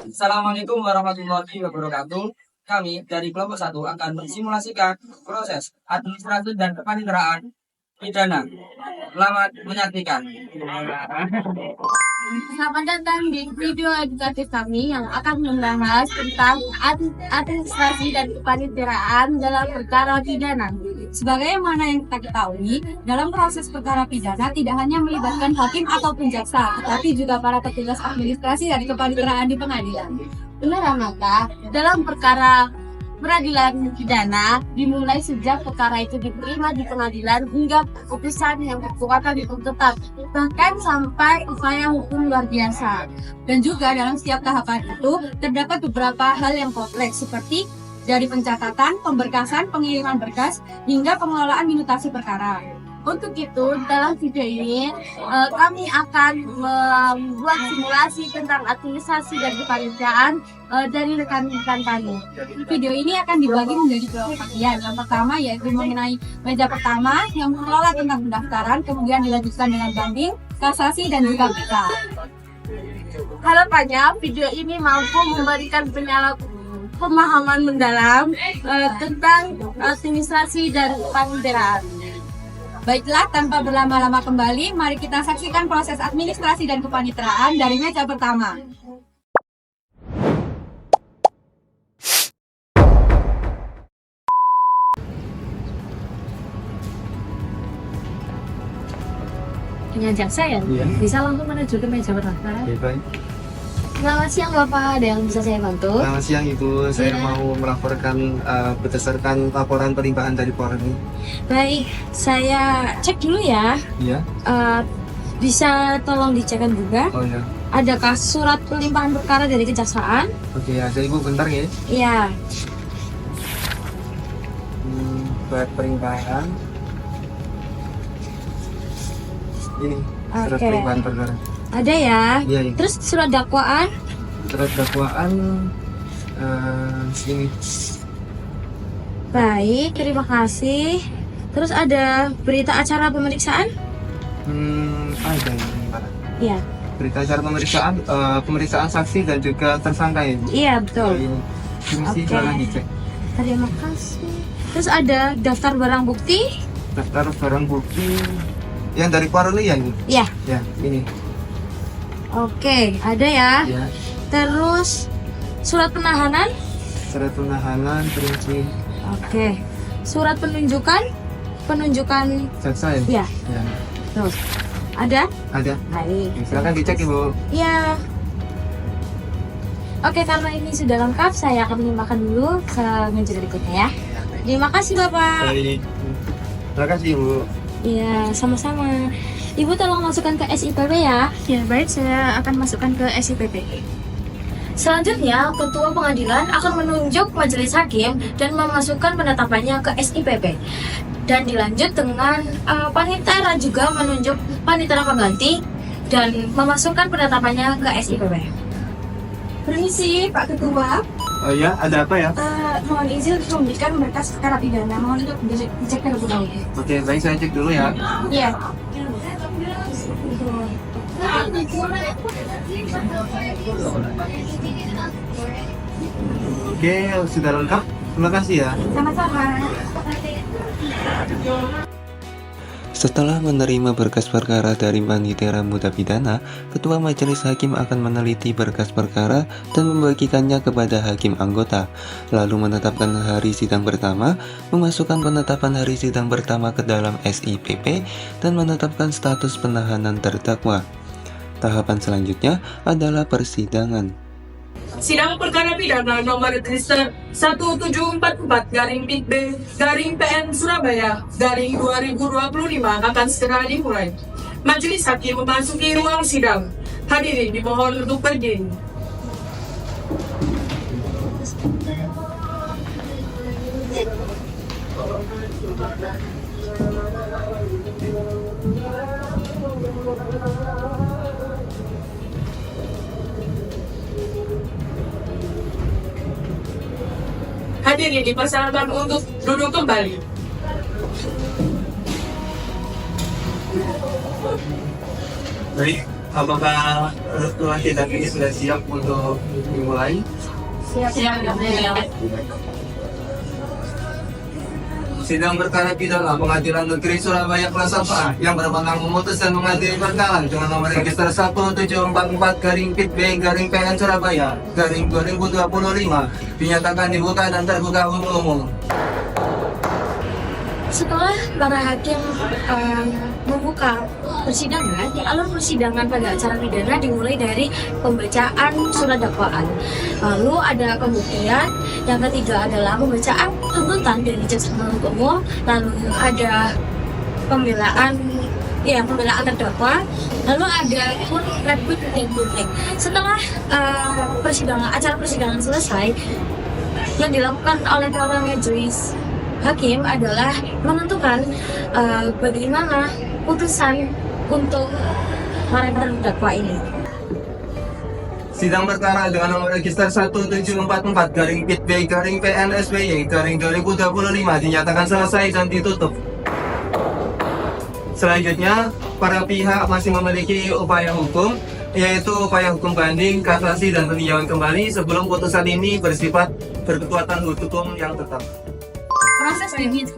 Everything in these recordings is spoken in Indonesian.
Assalamualaikum warahmatullahi wabarakatuh. Kami dari kelompok 1 akan mensimulasikan proses administrasi dan kepaniteraan pidana. Selamat menyaksikan. Selamat datang di video edukatif kami yang akan membahas tentang administrasi dan kepaniteraan dalam perkara pidana. Sebagaimana yang kita ketahui, dalam proses perkara pidana tidak hanya melibatkan hakim ataupun jaksa, tetapi juga para petugas administrasi dan kepaniteraan di pengadilan. Benar maka, dalam perkara peradilan pidana dimulai sejak perkara itu diterima di pengadilan hingga putusan yang berkekuatan hukum tetap, bahkan sampai upaya hukum luar biasa. Dan juga dalam setiap tahapan itu terdapat beberapa hal yang kompleks seperti dari pencatatan, pemberkasan, pengiriman berkas, hingga pengelolaan minutasi perkara. Untuk itu, dalam video ini kami akan membuat simulasi tentang administrasi dan kepaniteraan dari rekan-rekan kami. Video ini akan dibagi menjadi dua bagian. Yang pertama yaitu mengenai meja pertama yang mengelola tentang pendaftaran, kemudian dilanjutkan dengan banding, kasasi, dan juga BK. Harapannya video ini mampu memberikan pemahaman mendalam tentang administrasi dan kepaniteraan. Baiklah, tanpa berlama-lama kembali, mari kita saksikan proses administrasi dan kepaniteraan dari meja pertama. Dengan jaksa ya? Iya. Bisa langsung menuju ke meja pendaftaran. Oke, baik. Selamat siang Bapak, ada yang bisa saya bantu? Selamat siang Ibu, saya Iya. mau melaporkan berdasarkan laporan pelimpahan dari Polri. Baik, saya cek dulu ya. Iya. Bisa tolong dicekkan juga. Oh ya. Adakah surat pelimpahan perkara dari kejaksaan? Oke, ada Ibu bentar ya. Iya. Surat pelimpahan. Ini surat Oke. pelimpahan perkara. Ada ya. Iya, Ibu. Terus surat dakwaan? Surat dakwaan sini. Baik, terima kasih. Terus ada berita acara pemeriksaan? Ada ini bentar. Iya. Berita acara pemeriksaan saksi dan juga tersangka ya. Ibu? Iya, betul. Ini. Fungsi Oke. silakan dicek. Terima kasih. Terus ada daftar barang bukti? Daftar barang bukti yang dari Polri ya, Ibu? Iya. Ya, ini. Oke, ada ya. Ya. Terus surat penahanan? Surat penahanan perinci Oke. Surat penunjukan? Penunjukan jaksa ya. ya? Ya. Terus ada? Ada. Baik. Silakan dicek Ibu. Iya. Oke, karena ini sudah lengkap, saya akan menyimpulkan dulu ke meja berikutnya ya. Terima kasih Bapak. Terima kasih Ibu. Iya, sama-sama. Ibu tolong masukkan ke SIPP ya. Ya, baik, saya akan masukkan ke SIPP. Selanjutnya, Ketua Pengadilan akan menunjuk majelis hakim dan memasukkan penetapannya ke SIPP. Dan dilanjut dengan panitera juga menunjuk panitera pengganti dan memasukkan penetapannya ke SIPP. Permisi, Pak Ketua. Oh ya, ada apa ya? Mohon izin untuk memberikan berkas perkara pidana. Mohon untuk dicek terlebih dahulu. Oke, baik saya cek dulu ya. Iya. Oke, sudah lengkap. Terima kasih ya. Sama-sama. Setelah menerima berkas perkara dari panitera muda pidana, Ketua Majelis Hakim akan meneliti berkas perkara dan membagikannya kepada hakim anggota, lalu menetapkan hari sidang pertama, memasukkan penetapan hari sidang pertama ke dalam SIPP, dan menetapkan status penahanan terdakwa. Tahapan selanjutnya adalah persidangan. Sidang perkara pidana nomor register 1744-B-PN Surabaya garing 2025 akan segera dimulai. Majelis Hakim memasuki ruang sidang. Hadirin dimohon untuk berdiri. Hadirin dipersilakan untuk duduk kembali. Baik, Apakah laki dan ini sudah siap untuk dimulai? Sidang perkara pidana Pengadilan Negeri Surabaya kelas 4 yang berwenang memutus dan mengadili perkara dengan nomor register 1744-PIT-B-PN Surabaya /2025 dinyatakan dibuka dan terbuka untuk umum. Setelah para hakim membuka persidangan, alur persidangan pada acara pidana dimulai dari pembacaan surat dakwaan. Lalu ada pembuktian, yang ketiga adalah pembacaan tuntutan dari jaksa penuntut umum, lalu ada pembelaan terdakwa, lalu ada pun replik dan publik. Setelah acara persidangan selesai, yang dilakukan oleh para majelis hakim adalah menentukan bagaimana putusan untuk para terdakwa ini. Sidang perkara dengan nomor register 1744-PIT-B-PN-SBY /2025 dinyatakan selesai dan ditutup. Selanjutnya, para pihak masih memiliki upaya hukum, yaitu upaya hukum banding, kasasi, dan peninjauan kembali sebelum putusan ini bersifat berkekuatan hukum yang tetap. Proses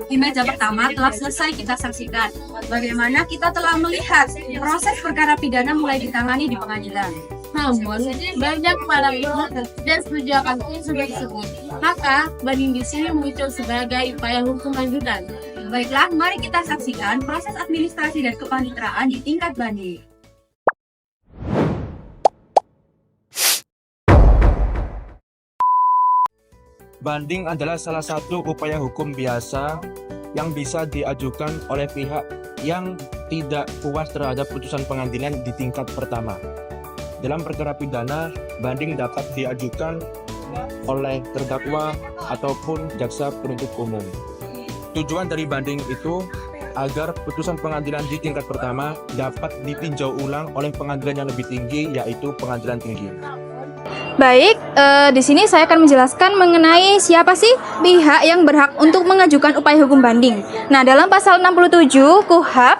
di meja pertama telah selesai kita saksikan. Bagaimana kita telah melihat proses perkara pidana mulai ditangani di pengadilan. Namun, banyak para pihak tidak setuju akan sudah disebut. Maka, banding di sini muncul sebagai upaya hukum lanjutan. Baiklah, mari kita saksikan proses administrasi dan kepaniteraan di tingkat banding. Banding adalah salah satu upaya hukum biasa yang bisa diajukan oleh pihak yang tidak puas terhadap putusan pengadilan di tingkat pertama. Dalam perkara pidana, banding dapat diajukan oleh terdakwa ataupun jaksa penuntut umum. Tujuan dari banding itu agar putusan pengadilan di tingkat pertama dapat ditinjau ulang oleh pengadilan yang lebih tinggi, yaitu pengadilan tinggi. Baik, di sini saya akan menjelaskan mengenai siapa sih pihak yang berhak untuk mengajukan upaya hukum banding. Nah, dalam pasal 67 KUHP,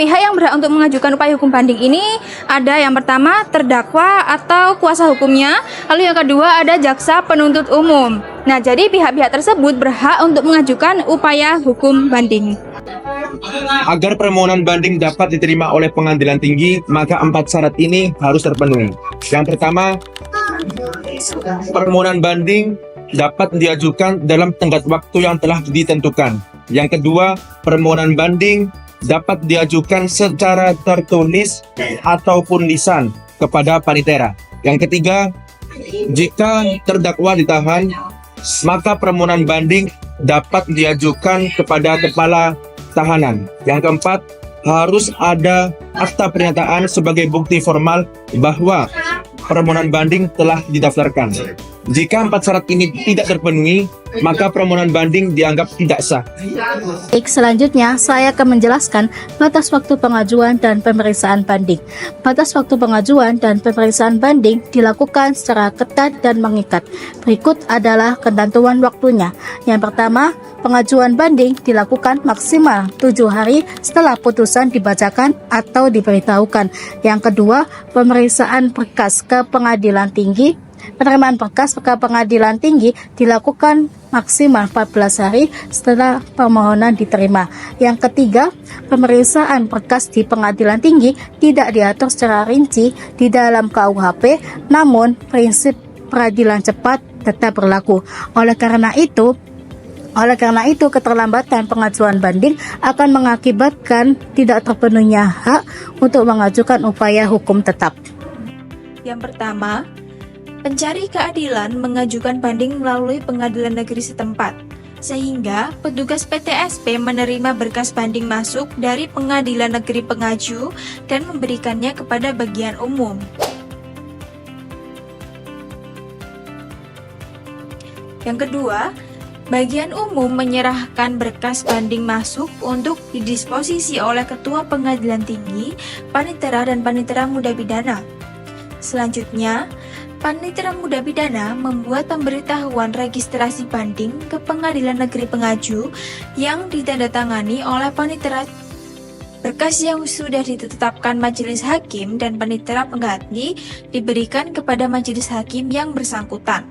pihak yang berhak untuk mengajukan upaya hukum banding ini ada yang pertama terdakwa atau kuasa hukumnya, lalu yang kedua ada jaksa penuntut umum. Nah, jadi pihak-pihak tersebut berhak untuk mengajukan upaya hukum banding. Agar permohonan banding dapat diterima oleh pengadilan tinggi, maka 4 syarat ini harus terpenuhi. Yang pertama, permohonan banding dapat diajukan dalam tenggat waktu yang telah ditentukan. Yang kedua, permohonan banding dapat diajukan secara tertulis ataupun lisan kepada panitera. Yang ketiga, jika terdakwa ditahan, maka permohonan banding dapat diajukan kepada kepala tahanan. Yang keempat, harus ada akta pernyataan sebagai bukti formal bahwa permohonan banding telah didaftarkan. Jika 4 syarat ini tidak terpenuhi, maka permohonan banding dianggap tidak sah. Baik, selanjutnya saya akan menjelaskan batas waktu pengajuan dan pemeriksaan banding. Batas waktu pengajuan dan pemeriksaan banding dilakukan secara ketat dan mengikat. Berikut adalah ketentuan waktunya. Yang pertama, pengajuan banding dilakukan maksimal 7 hari setelah putusan dibacakan atau diberitahukan. Yang kedua, pemeriksaan berkas ke pengadilan tinggi. Penerimaan berkas ke pengadilan tinggi dilakukan maksimal 14 hari setelah permohonan diterima. Yang ketiga, pemeriksaan berkas di pengadilan tinggi tidak diatur secara rinci di dalam KUHP, namun prinsip peradilan cepat tetap berlaku. Oleh karena itu, keterlambatan pengajuan banding akan mengakibatkan tidak terpenuhnya hak untuk mengajukan upaya hukum tetap. Yang pertama, pencari keadilan mengajukan banding melalui pengadilan negeri setempat, sehingga petugas PTSP menerima berkas banding masuk dari pengadilan negeri pengaju dan memberikannya kepada bagian umum. Yang kedua, bagian umum menyerahkan berkas banding masuk untuk didisposisi oleh Ketua Pengadilan Tinggi, Panitera, dan Panitera Muda Pidana. Selanjutnya, Panitera Muda Pidana membuat pemberitahuan registrasi banding ke Pengadilan Negeri Pengaju yang ditandatangani oleh Panitera Berkas yang sudah ditetapkan majelis hakim dan panitera pengganti diberikan kepada majelis hakim yang bersangkutan.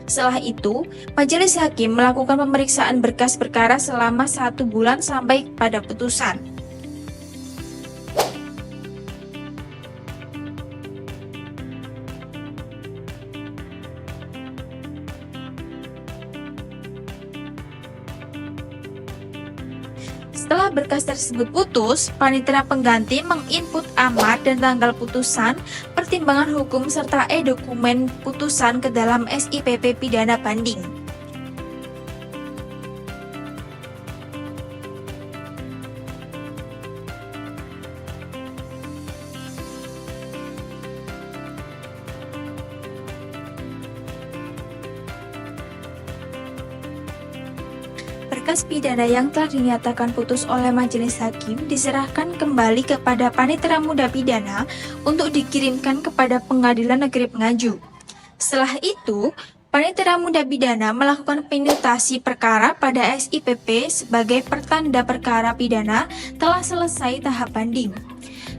Setelah itu, majelis hakim melakukan pemeriksaan berkas perkara selama 1 bulan sampai pada putusan. Setelah berkas tersebut putus, panitera pengganti menginput amar dan tanggal putusan, pertimbangan hukum serta e-dokumen putusan ke dalam SIPP pidana banding. Berkas pidana yang telah dinyatakan putus oleh majelis hakim diserahkan kembali kepada panitera muda pidana untuk dikirimkan kepada pengadilan negeri pengaju. Setelah itu, panitera muda pidana melakukan penutasi perkara pada SIPP sebagai pertanda perkara pidana telah selesai tahap banding.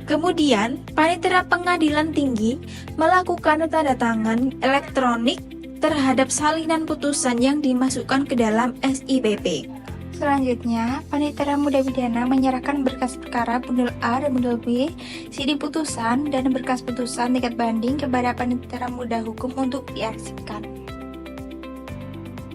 Kemudian, panitera pengadilan tinggi melakukan tanda tangan elektronik terhadap salinan putusan yang dimasukkan ke dalam SIPP. Selanjutnya, panitera muda pidana menyerahkan berkas perkara bundel A dan bundel B, CD putusan, dan berkas putusan tingkat banding kepada panitera muda hukum untuk diarsipkan.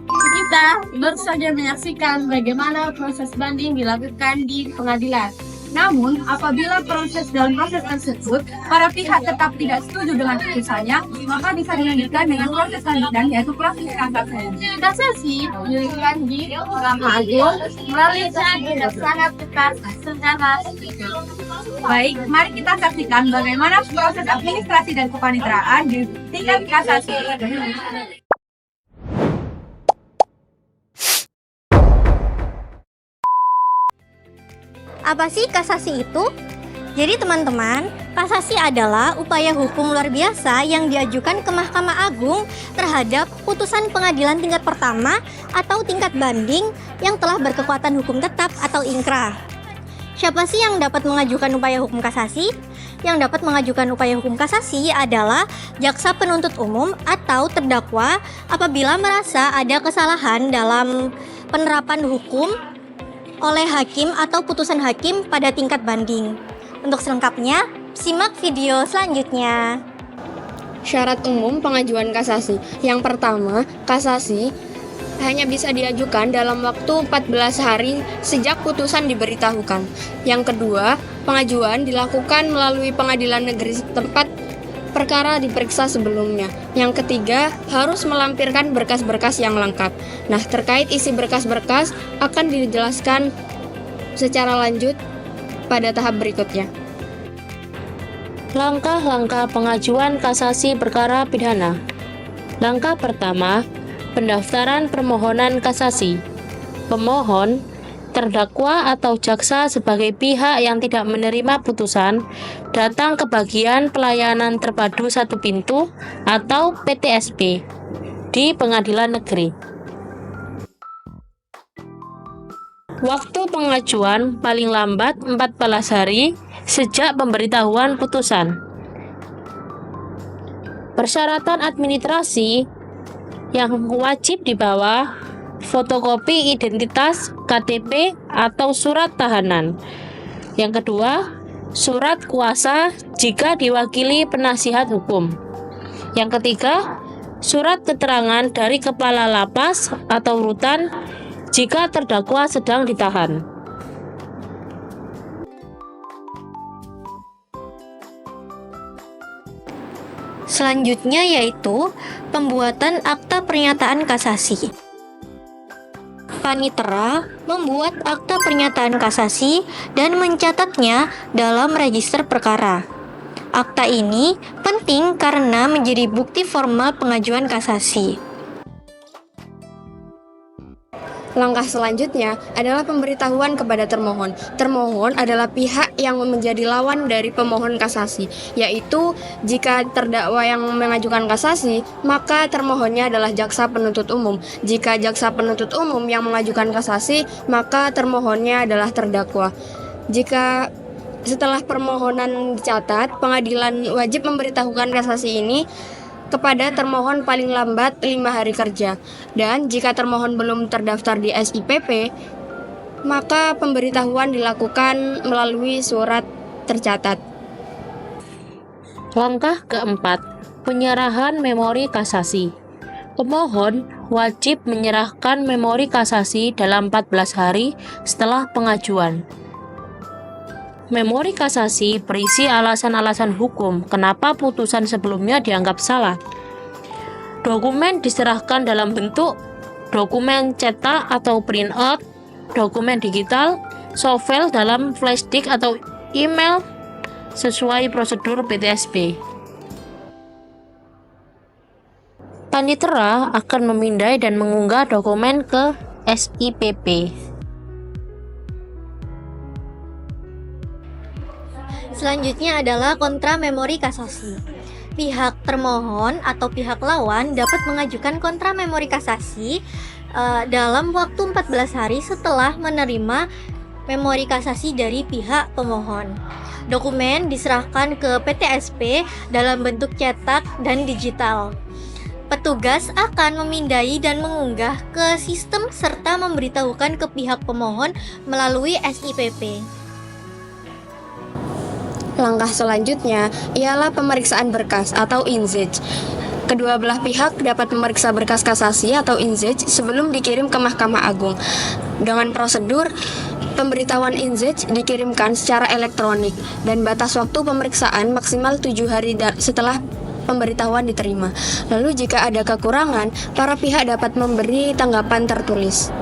Kita baru saja menyaksikan bagaimana proses banding dilakukan di pengadilan. Namun, apabila dalam proses tersebut, para pihak tetap tidak setuju dengan putusannya, maka bisa dilanjutkan dengan proses selanjutnya, yaitu proses kasasi. Kasasi dilakukan di Mahkamah Agung melalui sangat ketat secara. Baik, mari kita saksikan bagaimana proses administrasi dan kepaniteraan di tingkat kasasi. Apa sih kasasi itu? Jadi teman-teman, kasasi adalah upaya hukum luar biasa yang diajukan ke Mahkamah Agung terhadap putusan pengadilan tingkat pertama atau tingkat banding yang telah berkekuatan hukum tetap atau inkrah. Siapa sih yang dapat mengajukan upaya hukum kasasi? Yang dapat mengajukan upaya hukum kasasi adalah jaksa penuntut umum atau terdakwa apabila merasa ada kesalahan dalam penerapan hukum oleh hakim atau putusan hakim pada tingkat banding. Untuk selengkapnya, simak video selanjutnya. Syarat umum pengajuan kasasi. Yang pertama, kasasi hanya bisa diajukan dalam waktu 14 hari sejak putusan diberitahukan. Yang kedua, pengajuan dilakukan melalui pengadilan negeri tempat perkara diperiksa sebelumnya. Yang ketiga, harus melampirkan berkas-berkas yang lengkap. Nah, terkait isi berkas-berkas akan dijelaskan secara lanjut pada tahap berikutnya. Langkah-langkah pengajuan kasasi perkara pidana. Langkah pertama, pendaftaran permohonan kasasi. Pemohon, terdakwa atau jaksa sebagai pihak yang tidak menerima putusan datang ke bagian pelayanan terpadu satu pintu atau PTSP di pengadilan negeri. Waktu pengajuan paling lambat 14 hari sejak pemberitahuan putusan. Persyaratan administrasi yang wajib dibawa: fotokopi identitas, KTP, atau surat tahanan. Yang kedua, surat kuasa jika diwakili penasihat hukum. Yang ketiga, surat keterangan dari kepala lapas atau rutan jika terdakwa sedang ditahan. Selanjutnya yaitu pembuatan akta pernyataan kasasi. Panitera membuat akta pernyataan kasasi dan mencatatnya dalam register perkara. Akta ini penting karena menjadi bukti formal pengajuan kasasi. Langkah selanjutnya adalah pemberitahuan kepada termohon. Termohon adalah pihak yang menjadi lawan dari pemohon kasasi, yaitu jika terdakwa yang mengajukan kasasi, maka termohonnya adalah jaksa penuntut umum. Jika jaksa penuntut umum yang mengajukan kasasi, maka termohonnya adalah terdakwa. Jika Setelah permohonan dicatat, pengadilan wajib memberitahukan kasasi ini kepada termohon paling lambat 5 hari kerja. Dan jika termohon belum terdaftar di SIPP, maka pemberitahuan dilakukan melalui surat tercatat. Langkah keempat, penyerahan memori kasasi. Pemohon wajib menyerahkan memori kasasi dalam 14 hari setelah pengajuan. Memori kasasi berisi alasan-alasan hukum kenapa putusan sebelumnya dianggap salah. Dokumen diserahkan dalam bentuk dokumen cetak atau printout, dokumen digital, softfile dalam flash disk atau email sesuai prosedur PTSB. Panitera akan memindai dan mengunggah dokumen ke SIPP. Selanjutnya adalah kontra memori kasasi. Pihak termohon atau pihak lawan dapat mengajukan kontra memori kasasi dalam waktu 14 hari setelah menerima memori kasasi dari pihak pemohon. Dokumen diserahkan ke PTSP dalam bentuk cetak dan digital. Petugas akan memindai dan mengunggah ke sistem serta memberitahukan ke pihak pemohon melalui SIPP. Langkah selanjutnya ialah pemeriksaan berkas atau inzej. Kedua belah pihak dapat memeriksa berkas kasasi atau inzej sebelum dikirim ke Mahkamah Agung. Dengan prosedur, pemberitahuan inzej dikirimkan secara elektronik dan batas waktu pemeriksaan maksimal 7 hari setelah pemberitahuan diterima. Lalu jika ada kekurangan, para pihak dapat memberi tanggapan tertulis.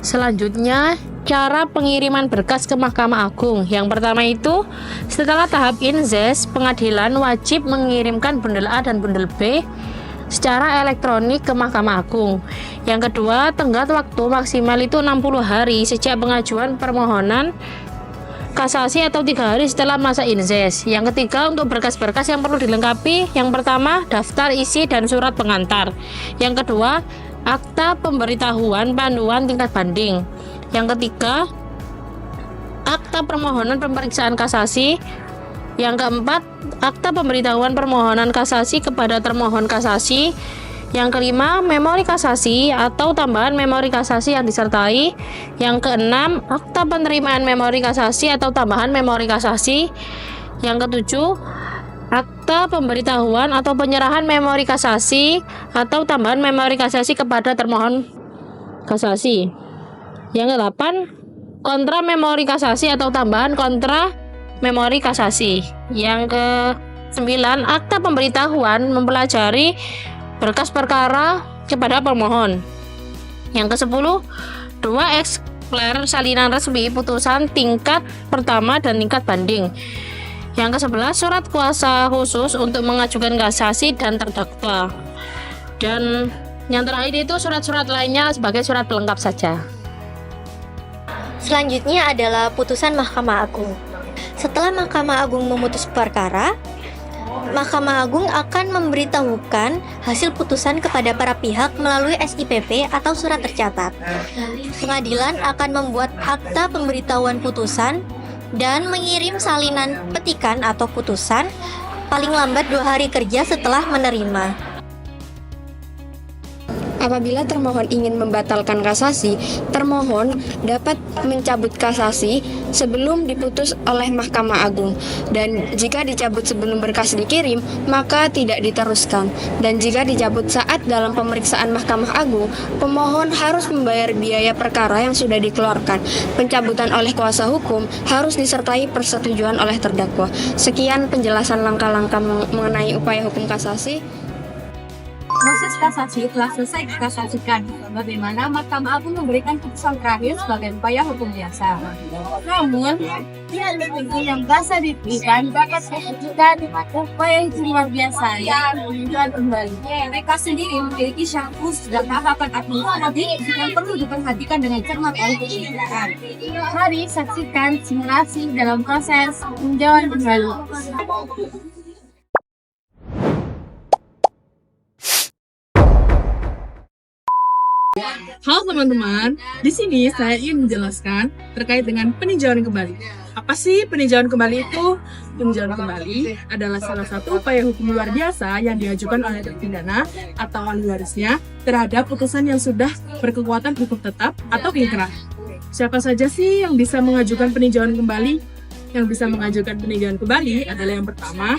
Selanjutnya, cara pengiriman berkas ke Mahkamah Agung. Yang pertama itu, setelah tahap inzes, pengadilan wajib mengirimkan bundel A dan bundel B secara elektronik ke Mahkamah Agung. Yang kedua, tenggat waktu maksimal itu 60 hari sejak pengajuan permohonan kasasi atau 3 hari setelah masa inzes. Yang ketiga, untuk berkas-berkas yang perlu dilengkapi, yang pertama, daftar isi dan surat pengantar. Yang kedua, akta pemberitahuan panduan tingkat banding. Yang ketiga, akta permohonan pemeriksaan kasasi. Yang keempat, akta pemberitahuan permohonan kasasi kepada termohon kasasi. Yang kelima, memori kasasi atau tambahan memori kasasi yang disertai. Yang keenam, akta penerimaan memori kasasi atau tambahan memori kasasi. Yang ketujuh, akta pemberitahuan atau penyerahan memori kasasi atau tambahan memori kasasi kepada termohon kasasi. Yang ke-8, kontra memori kasasi atau tambahan kontra memori kasasi. Yang ke-9, akta pemberitahuan mempelajari berkas perkara kepada pemohon. Yang ke-10, 2 eksemplar salinan resmi putusan tingkat pertama dan tingkat banding. Yang ke-11, surat kuasa khusus untuk mengajukan kasasi dan terdakwa. Dan yang terakhir itu surat-surat lainnya sebagai surat pelengkap saja. Selanjutnya adalah putusan Mahkamah Agung. Setelah Mahkamah Agung memutus perkara, Mahkamah Agung akan memberitahukan hasil putusan kepada para pihak melalui SIPP atau surat tercatat. Pengadilan akan membuat akta pemberitahuan putusan dan mengirim salinan petikan atau putusan paling lambat 2 hari kerja setelah menerima. Apabila termohon ingin membatalkan kasasi, termohon dapat mencabut kasasi sebelum diputus oleh Mahkamah Agung. Dan jika dicabut sebelum berkas dikirim, maka tidak diteruskan. Dan jika dicabut saat dalam pemeriksaan Mahkamah Agung, pemohon harus membayar biaya perkara yang sudah dikeluarkan. Pencabutan oleh kuasa hukum harus disertai persetujuan oleh terdakwa. Sekian penjelasan langkah-langkah mengenai upaya hukum kasasi. Proses kasasi telah selesai dikasasikan, bagaimana Mahkamah Agung memberikan putusan terakhir sebagai upaya hukum biasa. Namun, pihak tertentu yang biasa diberikan dapat mengajukan upaya hukum luar biasa yang menunjukkan kembali. Mereka sendiri memiliki syarat dan tahapan administratif yang perlu diperhatikan dengan cermat oleh penyidikan. Mari saksikan simulasi dalam proses peninjauan kembali. Halo teman-teman, di sini saya ingin menjelaskan terkait dengan peninjauan kembali. Apa sih peninjauan kembali itu? Peninjauan kembali adalah salah satu upaya hukum luar biasa yang diajukan oleh terpidana atau ahli warisnya terhadap putusan yang sudah berkekuatan hukum tetap atau ingkrah. Siapa saja sih yang bisa mengajukan peninjauan kembali? Yang bisa mengajukan peninjauan kembali adalah yang pertama,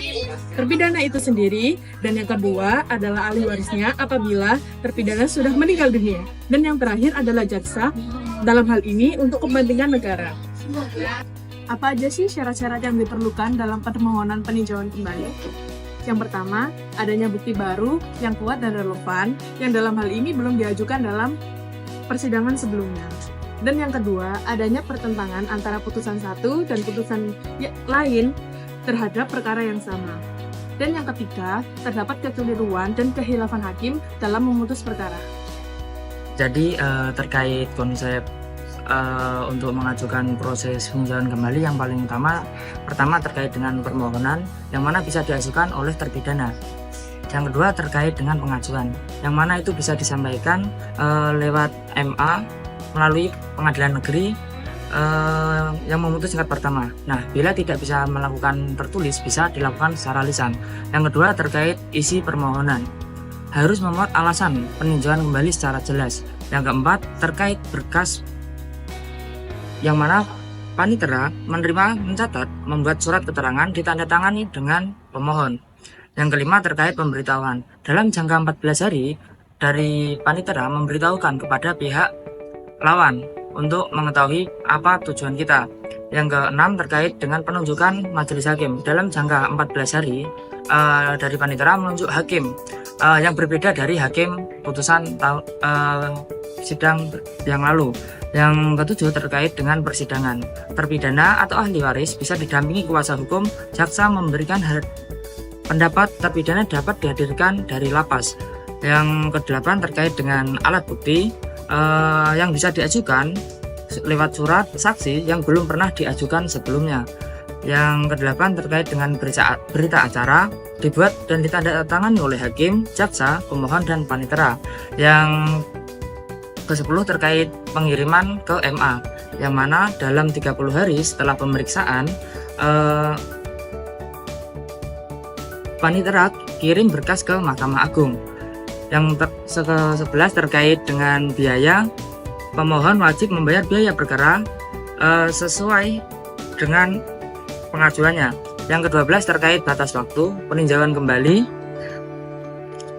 terpidana itu sendiri, dan yang kedua adalah ahli warisnya apabila terpidana sudah meninggal dunia. Dan yang terakhir adalah jaksa, dalam hal ini untuk kepentingan negara. Apa aja sih syarat-syarat yang diperlukan dalam permohonan peninjauan kembali? Yang pertama, adanya bukti baru yang kuat dan relevan, yang dalam hal ini belum diajukan dalam persidangan sebelumnya. Dan yang kedua, adanya pertentangan antara putusan satu dan putusan lain terhadap perkara yang sama. Dan yang ketiga, terdapat kekeliruan dan kehilafan hakim dalam memutus perkara. Jadi terkait konsep untuk mengajukan proses peninjauan kembali yang paling utama, pertama terkait dengan permohonan yang mana bisa diajukan oleh terpidana. Yang kedua terkait dengan pengajuan, yang mana itu bisa disampaikan lewat MA melalui pengadilan negeri yang memutus tingkat pertama. Nah, bila tidak bisa melakukan tertulis, bisa dilakukan secara lisan. Yang kedua terkait isi permohonan, harus memuat alasan peninjauan kembali secara jelas. Yang keempat terkait berkas, yang mana panitera menerima, mencatat, membuat surat keterangan ditandatangani dengan pemohon. Yang kelima terkait pemberitahuan, dalam jangka 14 hari dari panitera memberitahukan kepada pihak lawan untuk mengetahui apa tujuan kita. Yang keenam terkait dengan penunjukan majelis hakim, dalam jangka 14 hari dari panitera menunjuk hakim yang berbeda dari hakim putusan sidang yang lalu. Yang ketujuh terkait dengan persidangan, terpidana atau ahli waris bisa didampingi kuasa hukum, jaksa memberikan pendapat terpidana dapat dihadirkan dari lapas. Yang kedelapan terkait dengan alat bukti yang bisa diajukan lewat surat saksi yang belum pernah diajukan sebelumnya. Yang kedelapan terkait dengan berita acara dibuat dan ditandatangani oleh hakim, jaksa, pemohon, dan panitera. Yang ke-10 terkait pengiriman ke MA, yang mana dalam 30 hari setelah pemeriksaan panitera kirim berkas ke Mahkamah Agung. Yang ke-11 terkait dengan biaya, pemohon wajib membayar biaya perkara sesuai dengan pengajuannya. Yang ke-12 terkait batas waktu, peninjauan kembali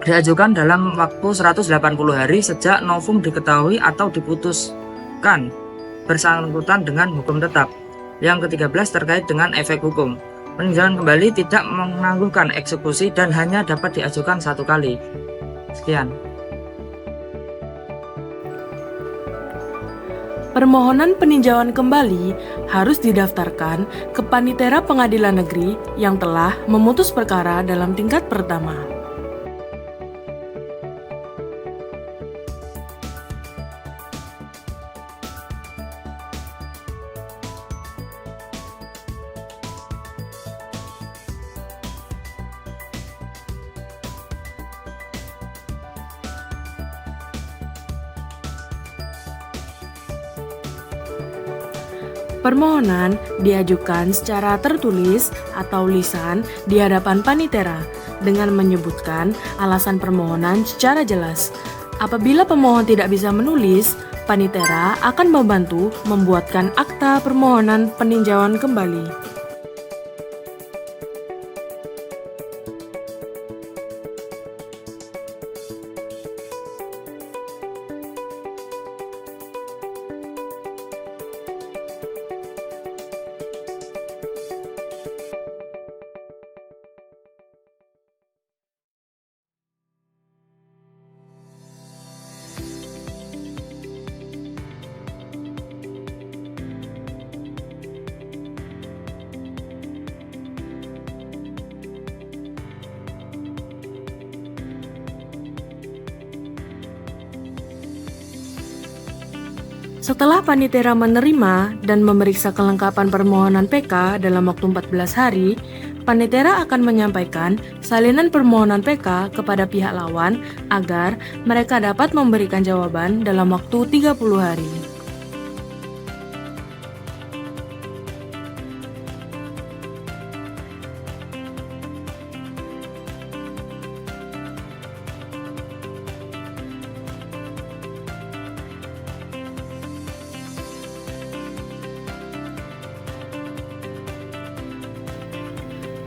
diajukan dalam waktu 180 hari sejak novum diketahui atau diputuskan bersangkutan dengan hukum tetap. Yang ke-13 terkait dengan efek hukum, peninjauan kembali tidak menangguhkan eksekusi dan hanya dapat diajukan satu kali. Sekian. Permohonan peninjauan kembali harus didaftarkan ke Panitera Pengadilan Negeri yang telah memutus perkara dalam tingkat pertama. Permohonan diajukan secara tertulis atau lisan di hadapan panitera dengan menyebutkan alasan permohonan secara jelas. Apabila pemohon tidak bisa menulis, panitera akan membantu membuatkan akta permohonan peninjauan kembali. Setelah panitera menerima dan memeriksa kelengkapan permohonan PK dalam waktu 14 hari, Panitera akan menyampaikan salinan permohonan PK kepada pihak lawan agar mereka dapat memberikan jawaban dalam waktu 30 hari.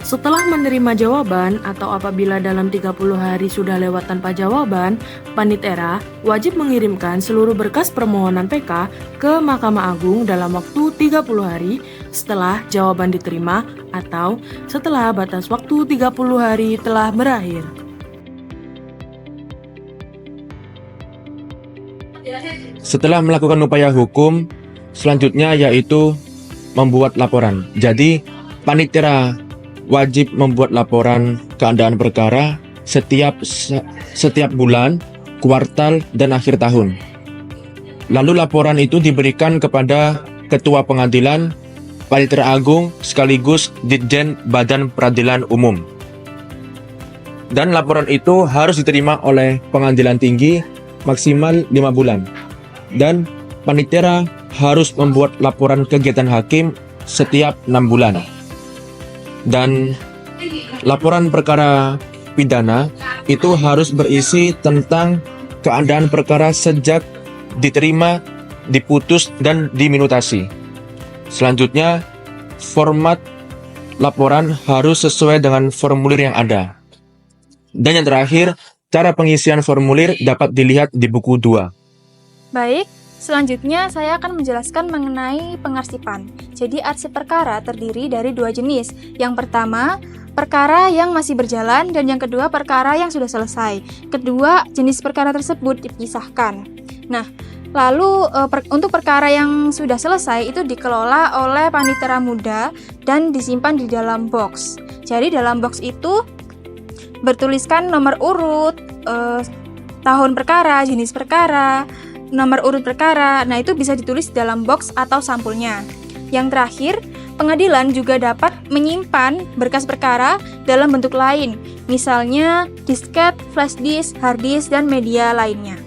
Setelah menerima jawaban atau apabila dalam 30 hari sudah lewat tanpa jawaban, Panitera wajib mengirimkan seluruh berkas permohonan PK ke Mahkamah Agung dalam waktu 30 hari setelah jawaban diterima atau setelah batas waktu 30 hari telah berakhir. Setelah melakukan upaya hukum, selanjutnya yaitu membuat laporan. Jadi, Panitera wajib membuat laporan keadaan perkara setiap bulan, kuartal, dan akhir tahun. Lalu laporan itu diberikan kepada Ketua Pengadilan, Panitera Agung, sekaligus Ditjen Badan Peradilan Umum. Dan laporan itu harus diterima oleh Pengadilan Tinggi maksimal 5 bulan. Dan Panitera harus membuat laporan kegiatan hakim setiap 6 bulan. Dan laporan perkara pidana itu harus berisi tentang keadaan perkara sejak diterima, diputus, dan diminutasi. Selanjutnya, format laporan harus sesuai dengan formulir yang ada. Dan yang terakhir, cara pengisian formulir dapat dilihat di buku 2. Baik, selanjutnya saya akan menjelaskan mengenai pengarsipan. Jadi arsip perkara terdiri dari 2 jenis. Yang pertama, perkara yang masih berjalan, dan yang kedua, perkara yang sudah selesai. Kedua jenis perkara tersebut dipisahkan. Nah, lalu untuk perkara yang sudah selesai itu dikelola oleh Panitera Muda dan disimpan di dalam box. Jadi dalam box itu bertuliskan nomor urut, tahun perkara, jenis perkara, nomor urut perkara. Nah, itu bisa ditulis dalam box atau sampulnya. Yang terakhir, pengadilan juga dapat menyimpan berkas perkara dalam bentuk lain, misalnya disket, flash disk, hard disk, dan media lainnya.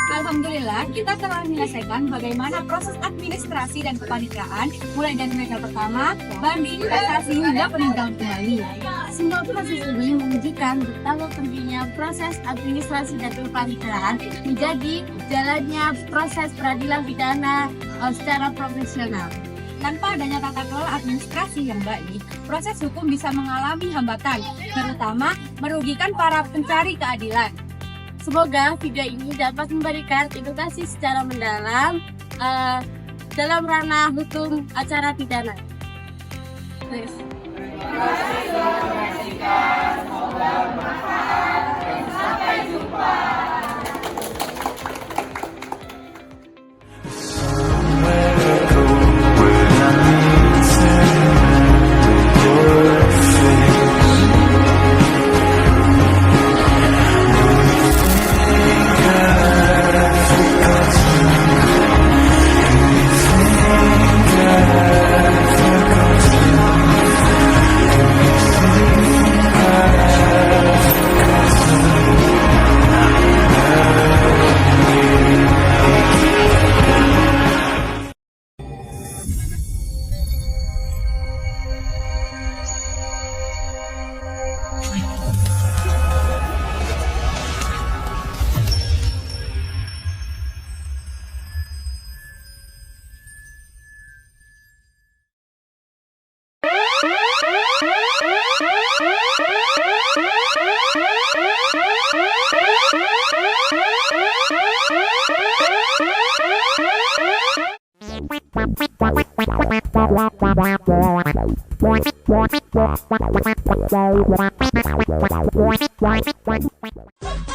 Alhamdulillah, kita telah menyelesaikan bagaimana proses administrasi dan kepaniteraan, mulai dari mereka pertama, banding, kasasi, hingga peninjauan kembali. Semua proses ini menunjukkan betapa pentingnya proses administrasi dan kepaniteraan menjadi jalannya proses peradilan pidana secara profesional. Tanpa adanya tata kelola administrasi yang baik, proses hukum bisa mengalami hambatan, terutama merugikan para pencari keadilan. Semoga video ini dapat memberikan edukasi secara mendalam dalam ranah hukum acara pidana. Sampai jumpa.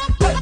Wow.